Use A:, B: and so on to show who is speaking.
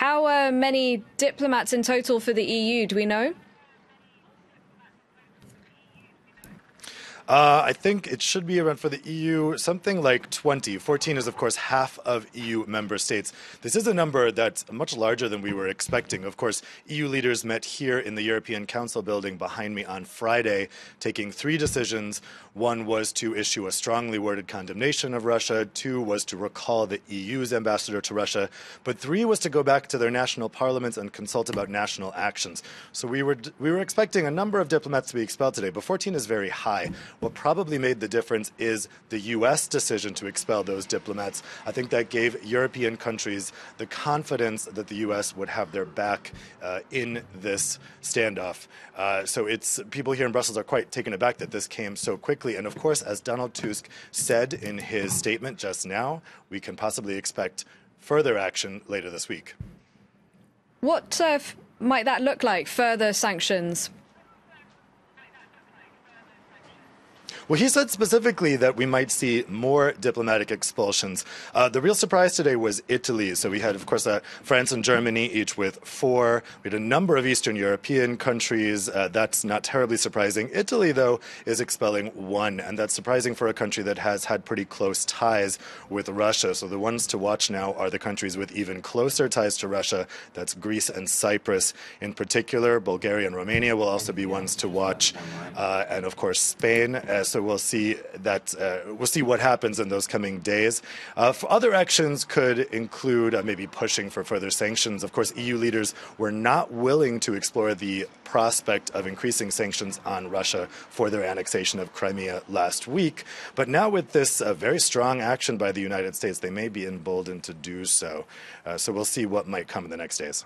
A: How many diplomats in total for the EU, do we know?
B: I think it should be around for the EU something like 20. 14 is, of course, half of EU member states. This is a number that's much larger than we were expecting. Of course, EU leaders met here in the European Council building behind me on Friday, taking 3 decisions. One was to issue a strongly worded condemnation of Russia. 2 was to recall the EU's ambassador to Russia. But 3 was to go back to their national parliaments and consult about national actions. So we were expecting a number of diplomats to be expelled today, but 14 is very high. What probably made the difference is the U.S. decision to expel those diplomats. I think that gave European countries the confidence that the U.S. would have their back in this standoff. So people here in Brussels are quite taken aback that this came so quickly. And of course, as Donald Tusk said in his statement just now, we can possibly expect further action later this week.
A: What might that look like, further sanctions?
B: Well, he said specifically that we might see more diplomatic expulsions. The real surprise today was Italy. So we had, of course, France and Germany, each with 4. We had a number of Eastern European countries. That's not terribly surprising. Italy, though, is expelling 1, and that's surprising for a country that has had pretty close ties with Russia. So the ones to watch now are the countries with even closer ties to Russia. That's Greece and Cyprus in particular. Bulgaria and Romania will also be ones to watch, and of course Spain. So we'll see what happens in those coming days. Other actions could include maybe pushing for further sanctions. Of course, EU leaders were not willing to explore the prospect of increasing sanctions on Russia for their annexation of Crimea last week. But now with this very strong action by the United States, they may be emboldened to do so. So we'll see what might come in the next days.